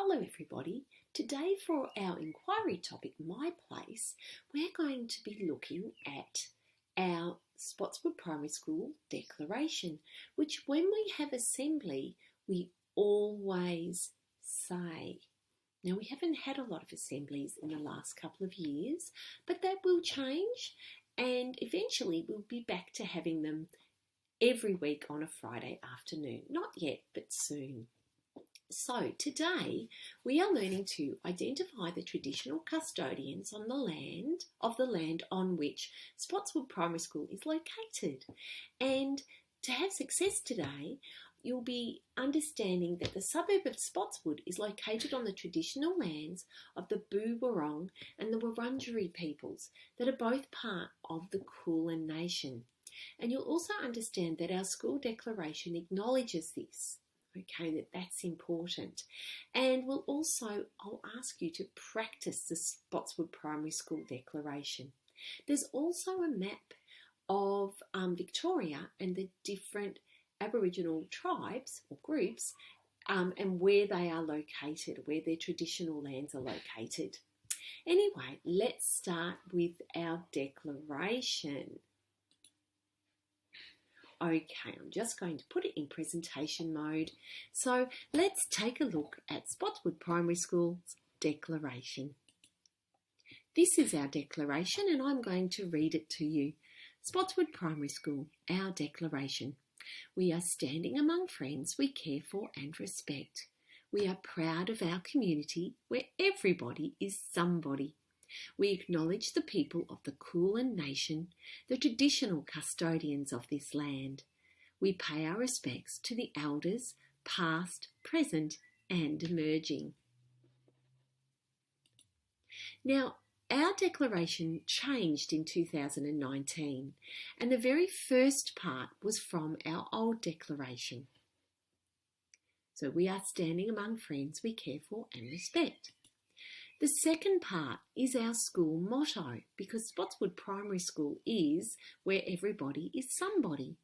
Hello everybody. Today for our inquiry topic, My Place, we're going to be looking at our Spotswood Primary School declaration, which when we have assembly, we always say. Now we haven't had a lot of assemblies in the last couple of years, but that will change and eventually we'll be back to having them every week on a Friday afternoon. Not yet, but soon. So today we are learning to identify the traditional custodians on the land on which Spotswood Primary School is located. And to have success today, you'll be understanding that the suburb of Spotswood is located on the traditional lands of the Boorong and the Wurundjeri peoples that are both part of the Kulin Nation. And you'll also understand that our school declaration acknowledges this. Okay, that's important. And I'll ask you to practice the Spotswood Primary School declaration. There's also a map of Victoria and the different Aboriginal tribes or groups and where they are located, where their traditional lands are located. Anyway, let's start with our declaration. Okay, I'm just going to put it in presentation mode. So let's take a look at Spotswood Primary School's declaration. This is our declaration and I'm going to read it to you. Spotswood Primary School, our declaration. We are standing among friends we care for and respect. We are proud of our community where everybody is somebody. We acknowledge the people of the Kulin Nation, the traditional custodians of this land. We pay our respects to the elders, past, present and emerging. Now, our declaration changed in 2019 and the very first part was from our old declaration. So we are standing among friends we care for and respect. The second part is our school motto because Spotswood Primary School is where everybody is somebody.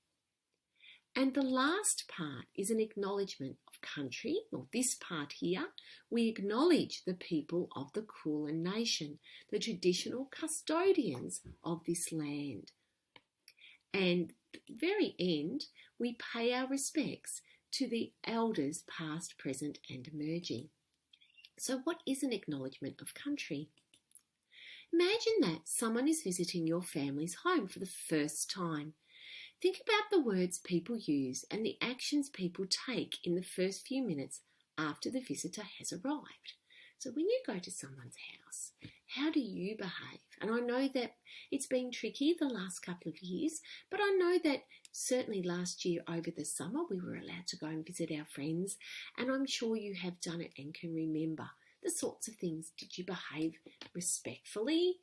And the last part is an acknowledgement of country, or this part here. We acknowledge the people of the Kulin Nation, the traditional custodians of this land. And at the very end, we pay our respects to the elders past, present and emerging. So what is an acknowledgement of country? Imagine that someone is visiting your family's home for the first time. Think about the words people use and the actions people take in the first few minutes after the visitor has arrived. So when you go to someone's house, how do you behave? And I know that it's been tricky the last couple of years, but I know that certainly last year over the summer we were allowed to go and visit our friends, and I'm sure you have done it and can remember the sorts of things. Did you behave respectfully?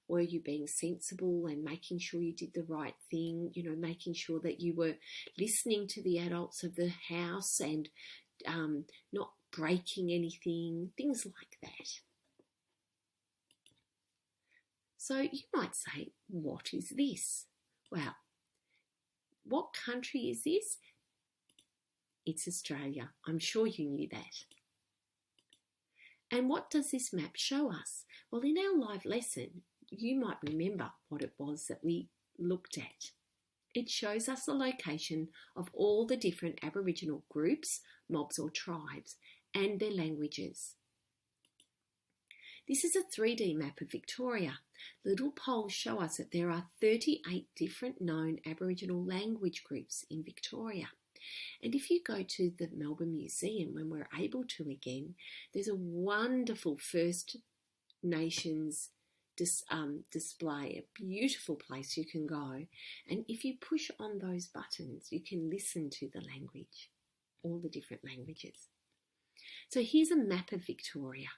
Were you being sensible and making sure you did the right thing, making sure that you were listening to the adults of the house and not breaking anything, things like that. So you might say, what is this? Well, what country is this? It's Australia. I'm sure you knew that. And what does this map show us? Well, in our live lesson, you might remember what it was that we looked at. It shows us the location of all the different Aboriginal groups, mobs or tribes, and their languages. This is a 3D map of Victoria. Little poles show us that there are 38 different known Aboriginal language groups in Victoria. And if you go to the Melbourne Museum, when we're able to again, there's a wonderful First Nations display, a beautiful place you can go. And if you push on those buttons, you can listen to the language, all the different languages. So here's a map of Victoria.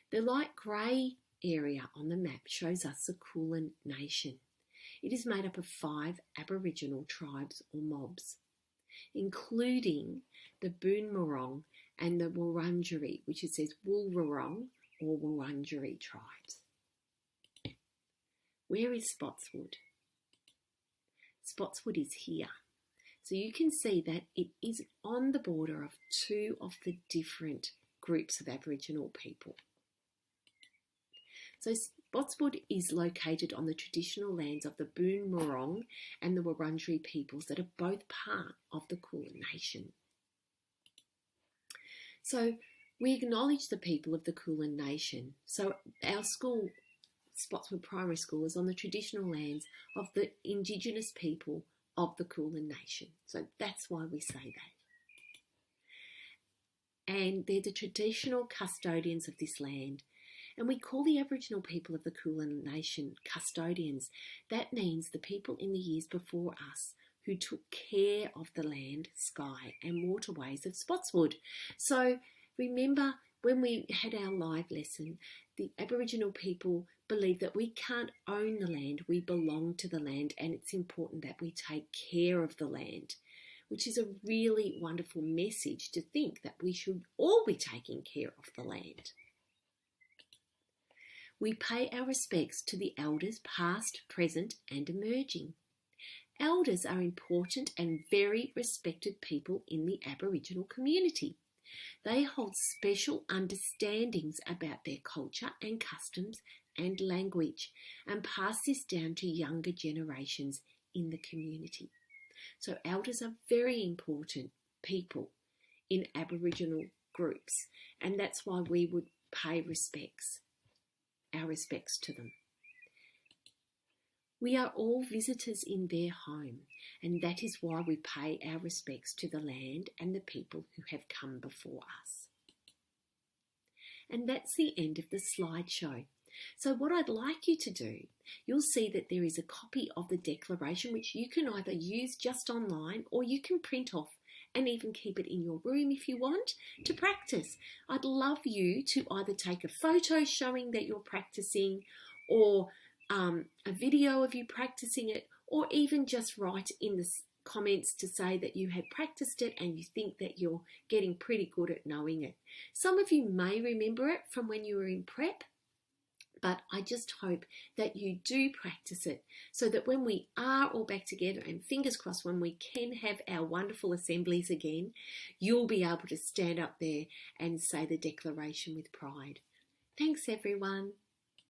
The light grey area on the map shows us the Kulin Nation. It is made up of 5 Aboriginal tribes or mobs, including the Boorong and the Wurundjeri, which it says Woolwurrung or Wurundjeri tribes. Where is Spotswood? Spotswood is here. So you can see that it is on the border of 2 of the different groups of Aboriginal people. So Spotswood is located on the traditional lands of the Boon Wurrung and the Wurundjeri peoples that are both part of the Kulin Nation. So we acknowledge the people of the Kulin Nation. So our school, Spotswood Primary School, is on the traditional lands of the Indigenous people of the Kulin Nation. So that's why we say that. And they're the traditional custodians of this land. And we call the Aboriginal people of the Kulin Nation custodians. That means the people in the years before us who took care of the land, sky and waterways of Spotswood. So remember when we had our live lesson, the Aboriginal people believe that we can't own the land, we belong to the land, and it's important that we take care of the land, which is a really wonderful message to think that we should all be taking care of the land. We pay our respects to the elders past, present and emerging. Elders are important and very respected people in the Aboriginal community. They hold special understandings about their culture and customs and language and pass this down to younger generations in the community. So elders are very important people in Aboriginal groups, and that's why we would pay our respects to them. We are all visitors in their home, and that is why we pay our respects to the land and the people who have come before us. And that's the end of the slideshow. So what I'd like you to do, you'll see that there is a copy of the declaration which you can either use just online or you can print off and even keep it in your room if you want to practice. I'd love you to either take a photo showing that you're practicing, or a video of you practicing it, or even just write in the comments to say that you have practiced it and you think that you're getting pretty good at knowing it. Some of you may remember it from when you were in prep, but I just hope that you do practice it so that when we are all back together, and fingers crossed when we can have our wonderful assemblies again, you'll be able to stand up there and say the declaration with pride. Thanks everyone.